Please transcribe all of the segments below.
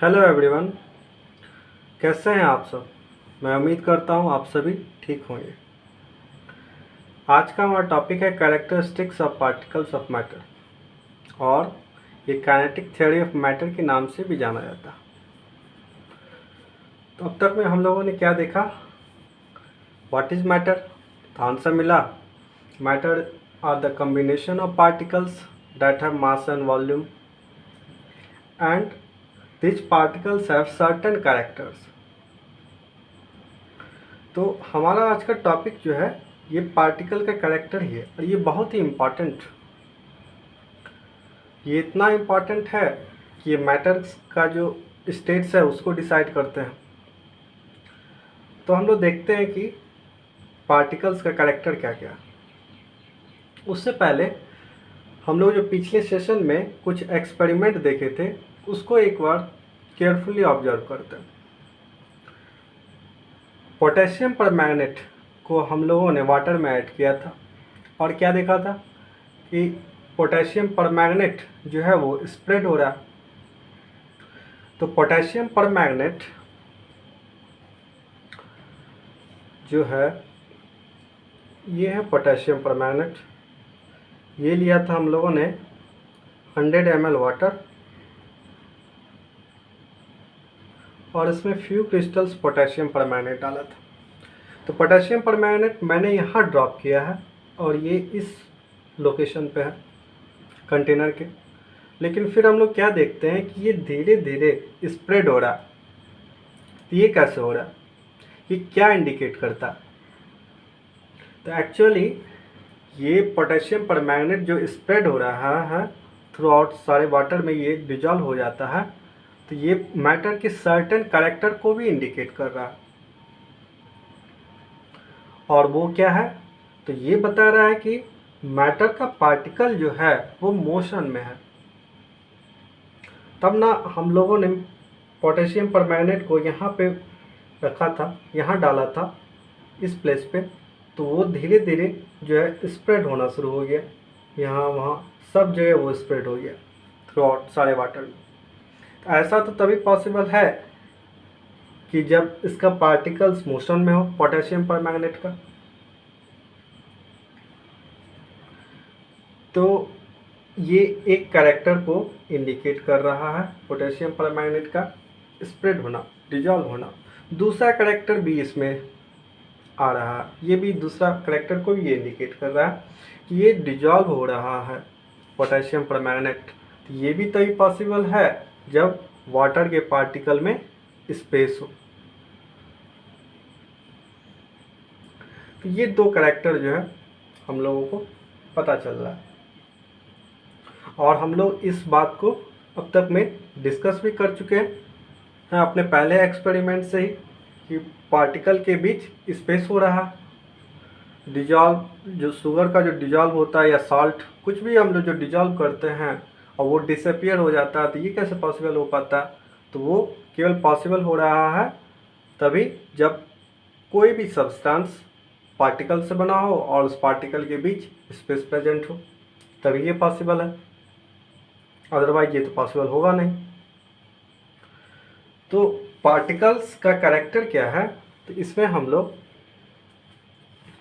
Hello everyone. कैसे हैं आप सब। मैं उम्मीद करता हूं आप सभी ठीक होंगे। आज का हमारा टॉपिक है characteristics of particles of matter, और ये काइनेटिक थ्योरी ऑफ मैटर के नाम से भी जाना जाता है। तो अब तक में हम लोगों ने क्या देखा? What is matter? तो आंसर मिला, matter are the combination of particles that have mass and volume and these particles have certain characters। तो हमारा आज का टॉपिक जो है ये पार्टिकल का कैरेक्टर ही है, और ये बहुत ही इम्पॉर्टेंट, ये इतना इम्पॉर्टेंट है कि ये मैटर्स का जो स्टेट्स है उसको डिसाइड करते हैं। तो हम लोग देखते हैं कि पार्टिकल्स का कैरेक्टर क्या क्या है। उससे पहले हम लोग जो पिछले सेशन में कुछ एक्सपेरिमेंट देखे थे उसको एक बार केयरफुली ऑब्जर्व करते हैं। पोटेशियम परमैंगनेट को हम लोगों ने वाटर में ऐड किया था, और क्या देखा था कि पोटेशियम परमैंगनेट जो है वो स्प्रेड हो रहा है। तो पोटेशियम परमैंगनेट जो है ये है पोटेशियम परमैंगनेट। ये लिया था हम लोगों ने 100 ml वाटर, और इसमें फ्यू क्रिस्टल्स पोटेशियम परमैंगनेट डाला था। तो पोटेशियम परमैंगनेट मैंने यहाँ ड्रॉप किया है, और ये इस लोकेशन पे है कंटेनर के। लेकिन फिर हम लोग क्या देखते हैं कि ये धीरे धीरे स्प्रेड हो रहा है। तो ये कैसे हो रहा है, ये क्या इंडिकेट करता है? तो एक्चुअली ये पोटेशियम परमैंगनेट जो स्प्रेड हो रहा है थ्रू आउट सारे वाटर में, ये डिजॉल्व हो जाता है। तो ये मैटर के सर्टेन कैरेक्टर को भी इंडिकेट कर रहा है। और वो क्या है? तो ये बता रहा है कि मैटर का पार्टिकल जो है वो मोशन में है। तब ना हम लोगों ने पोटेशियम परमैंगनेट को यहाँ पे रखा था, यहाँ डाला था इस प्लेस पे। तो वो धीरे धीरे जो है स्प्रेड होना शुरू हो गया, यहाँ वहाँ सब जगह वो स्प्रेड हो गया थ्रू आउट सारे वाटर में। तो ऐसा तो तभी पॉसिबल है कि जब इसका पार्टिकल्स मोशन में हो, पोटेशियम परमैंगनेट का। तो ये एक कैरेक्टर को इंडिकेट कर रहा है, पोटेशियम परमैंगनेट का स्प्रेड होना, डिजॉल्व होना। दूसरा कैरेक्टर भी इसमें आ रहा है, ये भी दूसरा कैरेक्टर को भी ये इंडिकेट कर रहा है कि ये डिजॉल्व हो रहा है पोटेशियम परमैंगनेट। तो ये भी तभी पॉसिबल है जब वाटर के पार्टिकल में स्पेस हो। तो ये दो कैरेक्टर जो है हम लोगों को पता चल रहा है, और हम लोग इस बात को अब तक में डिस्कस भी कर चुके हैं अपने पहले एक्सपेरिमेंट से ही, कि पार्टिकल के बीच स्पेस हो रहा है। डिजॉल्व जो शुगर का जो डिजॉल्व होता है, या सॉल्ट कुछ भी हम लोग जो डिजॉल्व करते हैं और वो डिसअपियर हो जाता है, तो ये कैसे पॉसिबल हो पाता है? तो वो केवल पॉसिबल हो रहा है तभी जब कोई भी सब्सटेंस पार्टिकल से बना हो और उस पार्टिकल के बीच स्पेस प्रेजेंट हो, तभी ये पॉसिबल है। अदरवाइज ये तो पॉसिबल होगा नहीं। तो पार्टिकल्स का कैरेक्टर क्या है? तो इसमें हम लोग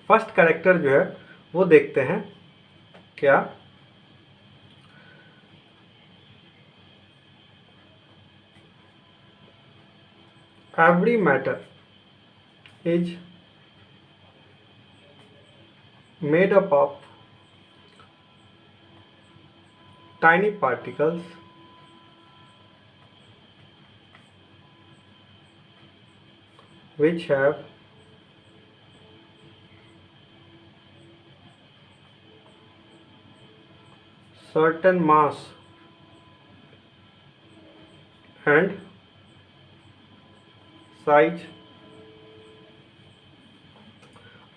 फर्स्ट कैरेक्टर जो है वो देखते हैं। क्या? Every matter is made up of tiny particles which have certain mass and size।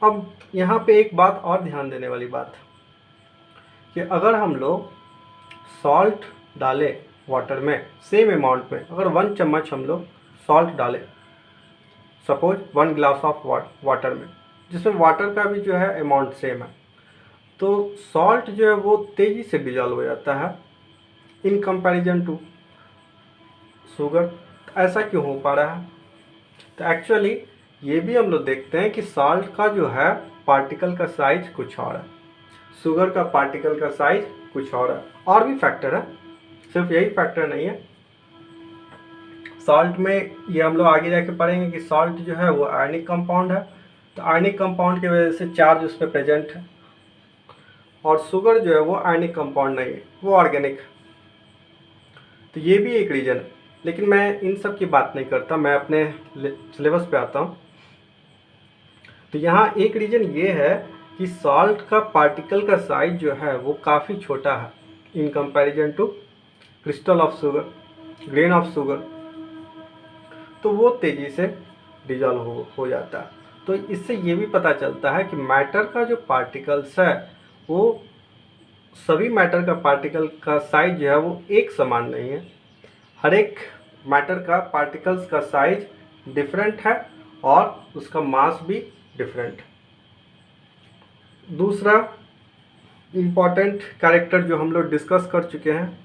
अब यहाँ पे एक बात और ध्यान देने वाली बात कि अगर हम लोग सॉल्ट डालें वाटर में सेम अमाउंट में, अगर 1 चम्मच हम लोग सॉल्ट डालें, सपोज 1 ग्लास ऑफ वाटर में, जिसमें वाटर का भी जो है अमाउंट सेम है, तो सॉल्ट जो है वो तेज़ी से डिजॉल्व हो जाता है इन कंपैरिजन टू शुगर। ऐसा क्यों हो पा रहा है? तो एक्चुअली ये भी हम लोग देखते हैं कि साल्ट का जो है पार्टिकल का साइज कुछ और है, शुगर का पार्टिकल का साइज कुछ और है। और भी फैक्टर है, सिर्फ यही फैक्टर नहीं है। साल्ट में ये हम लोग आगे जाके पढ़ेंगे कि साल्ट जो है वो आयनिक कंपाउंड है, तो आयनिक कंपाउंड की वजह से चार्ज उस पर प्रेजेंट है। और शुगर जो है वो आयनिक कंपाउंड नहीं है, वो ऑर्गेनिक है। तो ये भी एक रीज़न है, लेकिन मैं इन सब की बात नहीं करता, मैं अपने सिलेबस पे आता हूँ। तो यहाँ एक रीज़न ये है कि सॉल्ट का पार्टिकल का साइज जो है वो काफ़ी छोटा है in comparison to crystal of sugar, grain of sugar, तो वो तेज़ी से डिजॉल्व हो जाता है। तो इससे ये भी पता चलता है कि मैटर का जो पार्टिकल्स है वो सभी मैटर का पार्टिकल का साइज जो है वो एक समान नहीं है, हर एक मैटर का पार्टिकल्स का साइज डिफरेंट है और उसका मास भी डिफरेंट है। दूसरा इम्पॉर्टेंट कैरेक्टर जो हम लोग डिस्कस कर चुके हैं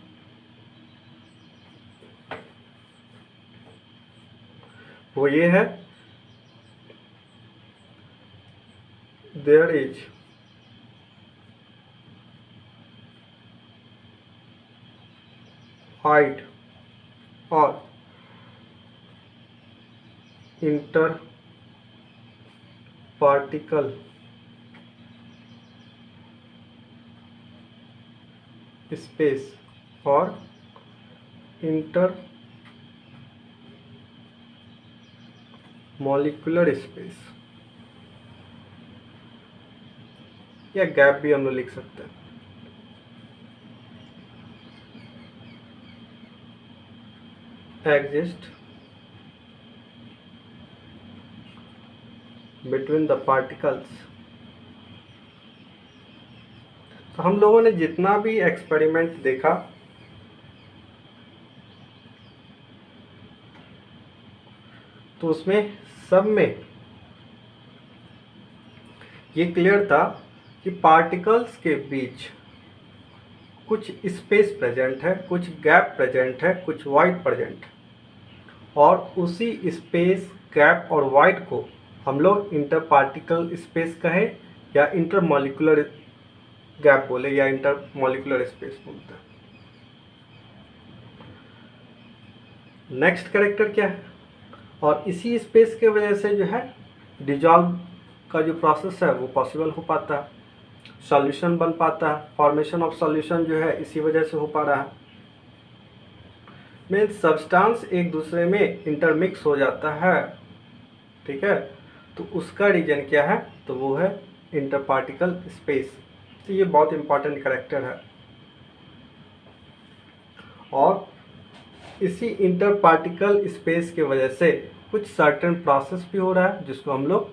वो ये है, देयर इज हाइट और इंटर पार्टिकल स्पेस और इंटर मॉलिक्यूलर स्पेस, या गैप भी हम लोग लिख सकते हैं, एग्जिस्ट बिटवीन द पार्टिकल्स। तो हम लोगों ने जितना भी एक्सपेरिमेंट देखा तो उसमें सब में ये क्लियर था कि पार्टिकल्स के बीच कुछ स्पेस प्रेजेंट है, कुछ गैप प्रेजेंट है, कुछ वॉइड प्रेजेंट है, और उसी स्पेस, गैप और वॉइड को हम लोग इंटर पार्टिकल स्पेस कहे या इंटर मॉलिक्यूलर गैप बोले या इंटर मॉलिक्यूलर स्पेस बोलते हैं। नेक्स्ट कैरेक्टर क्या है? और इसी स्पेस के वजह से जो है डिजॉल्व का जो प्रोसेस है वो पॉसिबल हो पाता है, सॉल्यूशन बन पाता है, फॉर्मेशन ऑफ सॉल्यूशन जो है इसी वजह से हो पा रहा है। मीन्स सब्सटेंस एक दूसरे में इंटरमिक्स हो जाता है, ठीक है, तो उसका रीजन क्या है? तो वो है इंटर पार्टिकल स्पेस। तो ये बहुत इंपॉर्टेंट कैरेक्टर है। और इसी इंटर पार्टिकल स्पेस की वजह से कुछ सर्टेन प्रोसेस भी हो रहा है जिसको हम लोग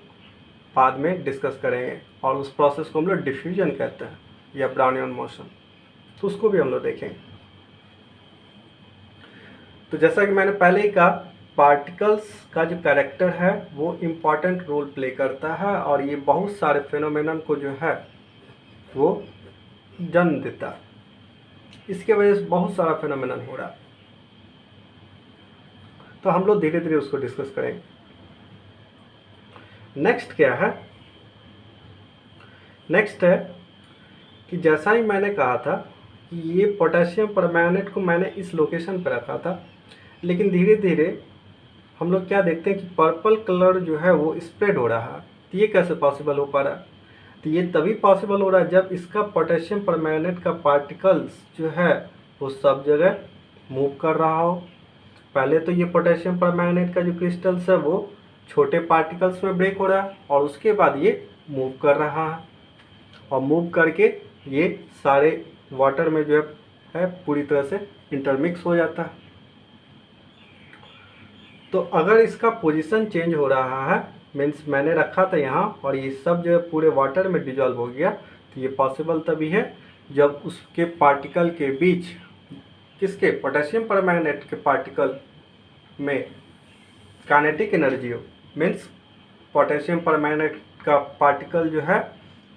बाद में डिस्कस करेंगे, और उस प्रोसेस को हम लोग डिफ्यूजन कहते हैं या ब्राउनियन मोशन, तो उसको भी हम लोग देखेंगे। तो जैसा कि मैंने पहले ही कहा, पार्टिकल्स का जो कैरेक्टर है वो इम्पॉर्टेंट रोल प्ले करता है और ये बहुत सारे फिनोमेनन को जो है वो जन्म देता है। इसके वजह से बहुत सारा फिनोमेनन हो रहा है, तो हम लोग धीरे धीरे उसको डिस्कस करेंगे। नेक्स्ट क्या है? नेक्स्ट है कि जैसा ही मैंने कहा था कि ये पोटेशियम परमैंगनेट को मैंने इस लोकेशन पर रखा था, लेकिन धीरे धीरे हम लोग क्या देखते हैं कि पर्पल कलर जो है वो स्प्रेड हो रहा है। तो ये कैसे पॉसिबल हो पा रहा है? तो ये तभी पॉसिबल हो रहा है जब इसका पोटेशियम परमैंगनेट का पार्टिकल्स जो है वो सब जगह मूव कर रहा हो। पहले तो ये पोटेशियम परमैंगनेट का जो क्रिस्टल्स है वो छोटे पार्टिकल्स में ब्रेक हो रहा है और उसके बाद ये मूव कर रहा है, और मूव करके ये सारे वाटर में जो है पूरी तरह से इंटरमिक्स हो जाता है। तो अगर इसका पोजीशन चेंज हो रहा है, मीन्स मैंने रखा था यहाँ और ये सब जो है पूरे वाटर में डिजॉल्व हो गया, तो ये पॉसिबल तभी है जब उसके पार्टिकल के बीच, किसके? पोटेशियम परमैंगनेट के पार्टिकल में काइनेटिक एनर्जी हो। मीन्स पोटेशियम परमैंगनेट का पार्टिकल जो है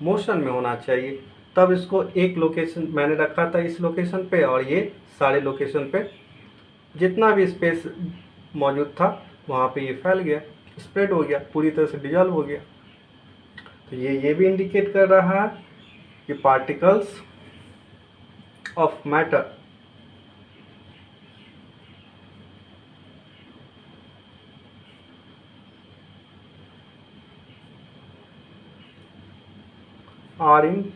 मोशन में होना चाहिए, तब इसको एक लोकेशन मैंने रखा था इस लोकेशन पे, और ये सारे लोकेशन पे जितना भी स्पेस मौजूद था वहाँ पे ये फैल गया, स्प्रेड हो गया, पूरी तरह से डिजॉल्व हो गया। तो ये भी इंडिकेट कर रहा है कि particles of matter are in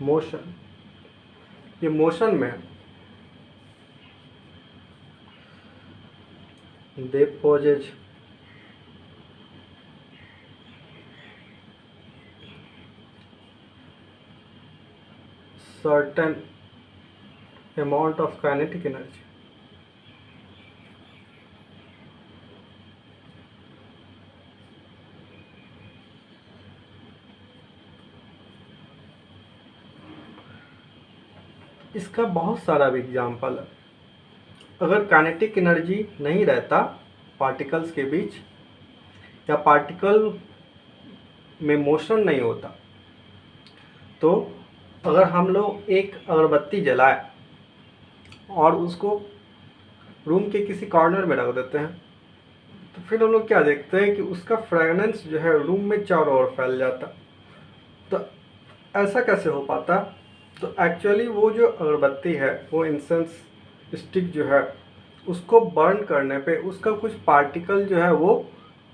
motion, ये मोशन में है। They possess certain amount of kinetic energy। इसका बहुत सारा एग्जाम्पल है। अगर काइनेटिक एनर्जी नहीं रहता पार्टिकल्स के बीच, या पार्टिकल में मोशन नहीं होता, तो अगर हम लोग एक अगरबत्ती जलाए और उसको रूम के किसी कॉर्नर में रख देते हैं, तो फिर हम लोग क्या देखते हैं कि उसका फ्रेगनेंस जो है रूम में चारों ओर फैल जाता। तो ऐसा कैसे हो पाता? तो एक्चुअली वो जो अगरबत्ती है, वो इंसेंस स्टिक जो है, उसको बर्न करने पे उसका कुछ पार्टिकल जो है वो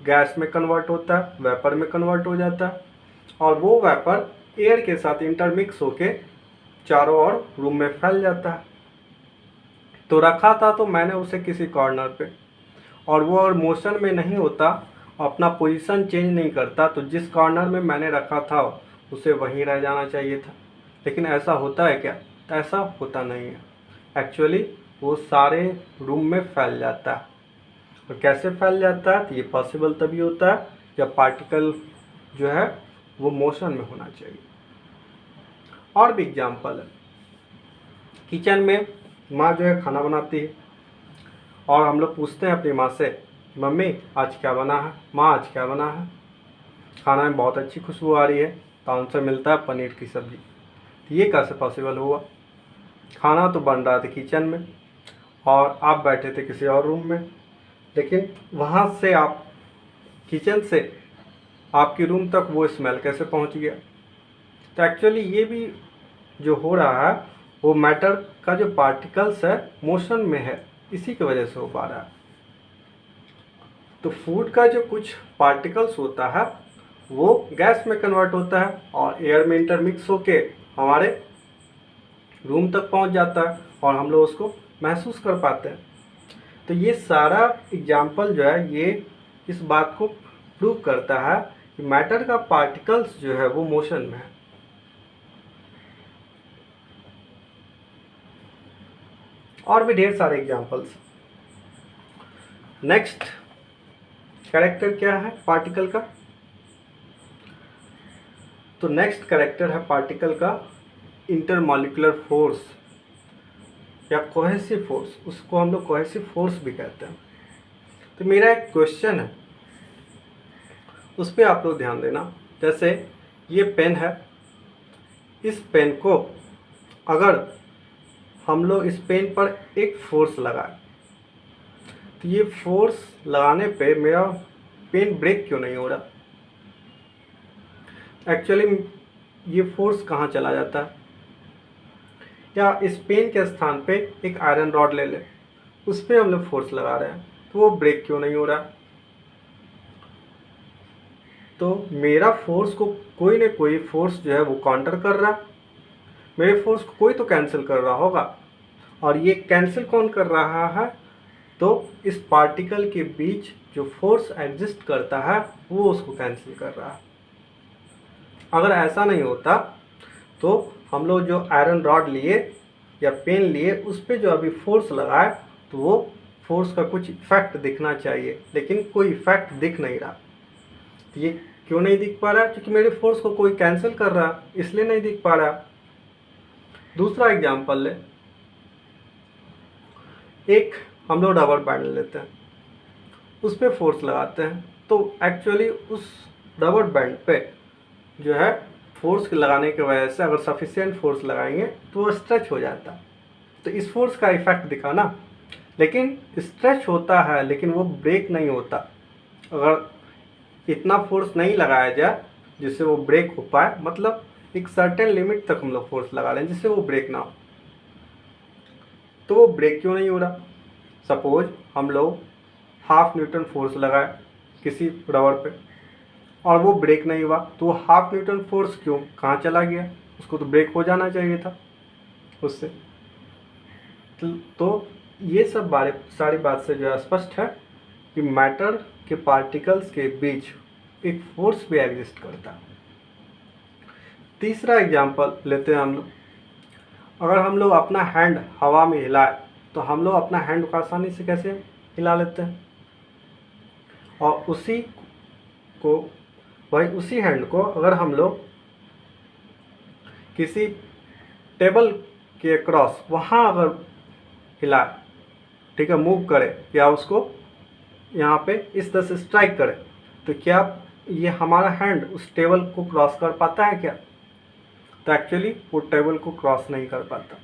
गैस में कन्वर्ट होता है, वेपर में कन्वर्ट हो जाता है, और वो वेपर एयर के साथ इंटरमिक्स होके चारों ओर रूम में फैल जाता है। तो रखा था तो मैंने उसे किसी कॉर्नर पे, और वो अगर मोशन में नहीं होता, अपना पोजीशन चेंज नहीं करता, तो जिस कॉर्नर में मैंने रखा था उसे वहीं रह जाना चाहिए था। लेकिन ऐसा होता है क्या? ऐसा होता नहीं है। एक्चुअली वो सारे रूम में फैल जाता है। और कैसे फैल जाता है? तो ये पॉसिबल तभी होता है जब पार्टिकल जो है वो मोशन में होना चाहिए। और भी एग्जाम्पल है, किचन में माँ जो है खाना बनाती है, और हम लोग पूछते हैं अपनी माँ से, मम्मी आज क्या बना है? माँ आज क्या बना है? खाना में बहुत अच्छी खुशबू आ रही है, तो आंसर मिलता है पनीर की सब्ज़ी। तो ये कैसे पॉसिबल हुआ? खाना तो बन रहा था किचन में और आप बैठे थे किसी और रूम में, लेकिन वहाँ से आप किचन से आपकी रूम तक वो स्मेल कैसे पहुँच गया? तो एक्चुअली ये भी जो हो रहा है वो मैटर का जो पार्टिकल्स है मोशन में है, इसी की वजह से हो पा रहा है। तो फूड का जो कुछ पार्टिकल्स होता है वो गैस में कन्वर्ट होता है और एयर में इंटरमिक्स होके हमारे रूम तक पहुंच जाता है और हम लोग उसको महसूस कर पाते हैं। तो ये सारा एग्जाम्पल जो है ये इस बात को प्रूव करता है कि मैटर का पार्टिकल्स जो है वो मोशन में है। और भी ढेर सारे एग्जाम्पल्स। नेक्स्ट कैरेक्टर क्या है पार्टिकल का? तो नेक्स्ट कैरेक्टर है पार्टिकल का इंटरमॉलिक्यूलर फोर्स या कोहेसिव फोर्स। उसको हम लोग कोहेसिव फोर्स भी कहते हैं। तो मेरा एक क्वेश्चन है, उस पर आप लोग ध्यान देना। जैसे ये पेन है, इस पेन को अगर हम लोग इस पेन पर एक फोर्स लगाए, तो ये फोर्स लगाने पे मेरा पेन ब्रेक क्यों नहीं हो रहा? एक्चुअली ये फोर्स कहाँ चला जाता है? या इस पेन के स्थान पे एक आयरन रॉड ले ले, उस पर हम लोग फोर्स लगा रहे हैं, तो वो ब्रेक क्यों नहीं हो रहा? तो मेरा फोर्स को कोई ना कोई फोर्स जो है वो काउंटर कर रहा है, मेरे फोर्स को कोई तो कैंसिल कर रहा होगा। और ये कैंसिल कौन कर रहा है? तो इस पार्टिकल के बीच जो फोर्स एग्जिस्ट करता है वो उसको कैंसिल कर रहा है। अगर ऐसा नहीं होता तो हम लोग जो आयरन रॉड लिए या पेन लिए उस पर जो अभी फोर्स लगाए, तो वो फोर्स का कुछ इफेक्ट दिखना चाहिए, लेकिन कोई इफेक्ट दिख नहीं रहा। तो ये क्यों नहीं दिख पा रहा? क्योंकि मेरे फोर्स को कोई कैंसिल कर रहा, इसलिए नहीं दिख पा रहा। दूसरा एग्जाम्पल ले, एक हम लोग रबर बैंड लेते हैं, उस पर फोर्स लगाते हैं, तो एक्चुअली उस रबर बैंड पे जो है फोर्स लगाने की वजह से अगर सफिशिएंट फोर्स लगाएंगे तो वो स्ट्रेच हो जाता। तो इस फोर्स का इफेक्ट दिखा ना। लेकिन स्ट्रेच होता है, लेकिन वो ब्रेक नहीं होता। अगर इतना फोर्स नहीं लगाया जाए जिससे वो ब्रेक हो पाए, मतलब एक सर्टेन लिमिट तक हम लोग फोर्स लगा लें जिससे वो ब्रेक ना हो, तो वो ब्रेक क्यों नहीं हो रहा। सपोज हम लोग 1/2 न्यूटन फोर्स लगाए किसी रबर पे और वो ब्रेक नहीं हुआ, तो वो 1/2 न्यूटन फोर्स क्यों, कहाँ चला गया, उसको तो ब्रेक हो जाना चाहिए था उससे। तो ये सब सारी बात से जो है स्पष्ट है कि मैटर के पार्टिकल्स के बीच एक फोर्स भी एग्जिस्ट करता है। तीसरा एग्जांपल लेते हैं हम लोग। अगर हम लोग अपना हैंड हवा में हिलाए तो हम लोग अपना हैंड को आसानी से कैसे हिला लेते हैं, और को उसी हैंड को अगर हम लोग किसी टेबल के क्रॉस वहाँ अगर हिलाए, ठीक है, मूव करे या उसको यहाँ पे इस तरह से स्ट्राइक करे, तो क्या ये हमारा हैंड उस टेबल को क्रॉस कर पाता है क्या। तो एक्चुअली वो टेबल को क्रॉस नहीं कर पाता।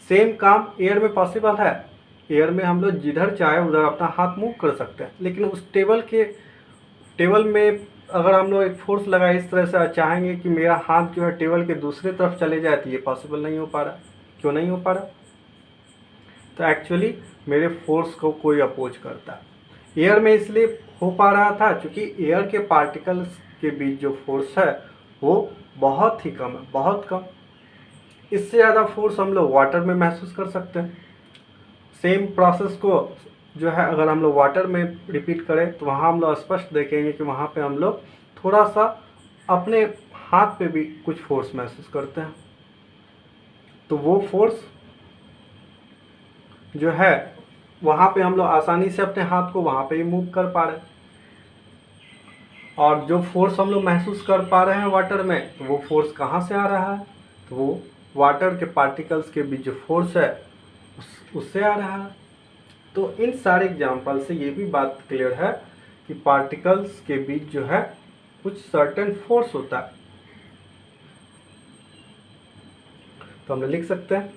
सेम काम एयर में पॉसिबल है। एयर में हम लोग जिधर चाहे उधर अपना हाथ मूव कर सकते हैं, लेकिन उस टेबल में अगर हम लोग एक फोर्स लगाए इस तरह से, चाहेंगे कि मेरा हाथ जो है टेबल के दूसरी तरफ चले जाए, तो ये पॉसिबल नहीं हो पा रहा। क्यों नहीं हो पा रहा, तो एक्चुअली मेरे फोर्स को कोई अपोज करता है। एयर में इसलिए हो पा रहा था क्योंकि एयर के पार्टिकल्स के बीच जो फोर्स है वो बहुत ही कम है, बहुत कम। इससे ज़्यादा फोर्स हम लोग वाटर में महसूस कर सकते हैं। सेम प्रोसेस को जो है अगर हम लोग वाटर में रिपीट करें तो वहाँ हम लोग स्पष्ट देखेंगे कि वहाँ पे हम लोग थोड़ा सा अपने हाथ पे भी कुछ फोर्स महसूस करते हैं। तो वो फोर्स जो है वहाँ पे हम लोग आसानी से अपने हाथ को वहाँ पे ही मूव कर पा रहे हैं, और जो फोर्स हम लोग महसूस कर पा रहे हैं वाटर में, तो वो फोर्स कहाँ से आ रहा है, तो वो वाटर के पार्टिकल्स के बीच जो फोर्स है उससे आ रहा है। तो इन सारे एग्जाम्पल से ये भी बात क्लियर है कि पार्टिकल्स के बीच जो है कुछ सर्टेन फोर्स होता है। तो हम लिख सकते हैं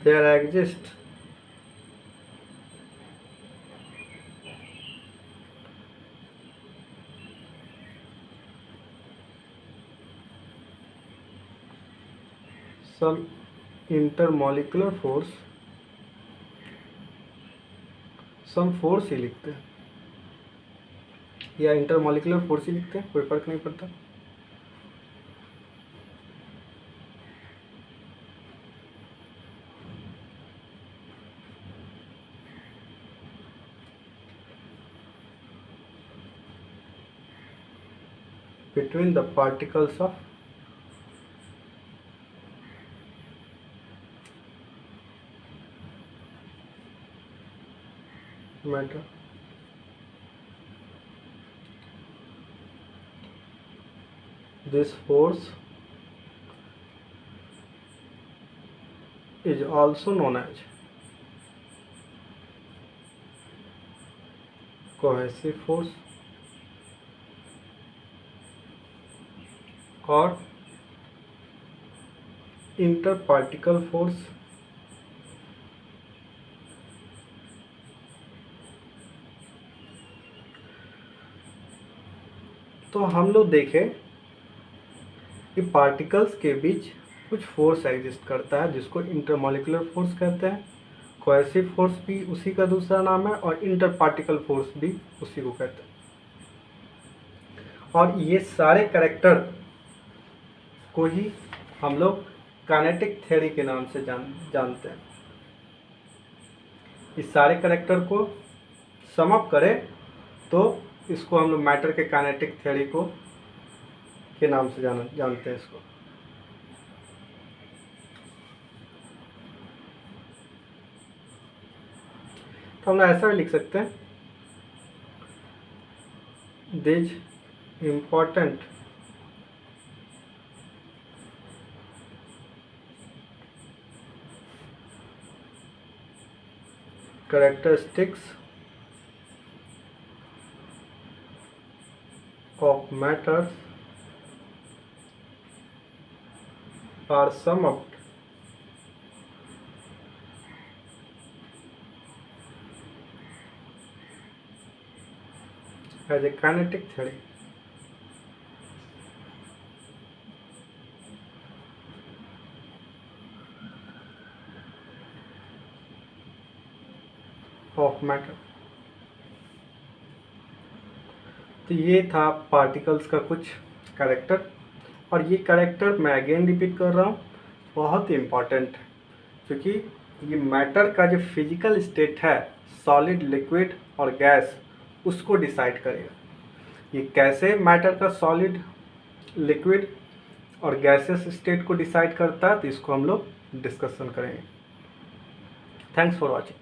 there exist some intermolecular force, some force ही लिखते हैं या इंटरमोलिकुलर फोर्स ही लिखते हैं, कोई फर्क नहीं पड़ता। Between the particles of matter, this force is also known as cohesive force और इंटरपार्टिकल फोर्स। तो हम लोग देखें कि पार्टिकल्स के बीच कुछ फोर्स एग्जिस्ट करता है जिसको इंटरमोलिकुलर फोर्स कहते हैं। कोहेसिव फोर्स भी उसी का दूसरा नाम है और इंटरपार्टिकल फोर्स भी उसी को कहते हैं। और ये सारे कैरेक्टर को ही हम लोग काइनेटिक थ्योरी के नाम से जानते हैं। इस सारे कैरेक्टर को सम अप करें तो इसको हम लोग मैटर के काइनेटिक थ्योरी को के नाम से जानते हैं इसको। तो हम लोग ऐसा भी लिख सकते हैं, this important characteristics of matters are sum up as a kinetic theory. Of matter. तो ये था पार्टिकल्स का कुछ कैरेक्टर, और ये कैरेक्टर मैं अगेन रिपीट कर रहा हूँ, बहुत इम्पॉर्टेंट है, क्योंकि ये मैटर का जो फिजिकल स्टेट है, सॉलिड, लिक्विड और गैस, उसको डिसाइड करेगा। ये कैसे मैटर का सॉलिड, लिक्विड और गैसेस स्टेट को डिसाइड करता है, तो इसको हम लोग डिस्कशन करेंगे। Thanks for watching.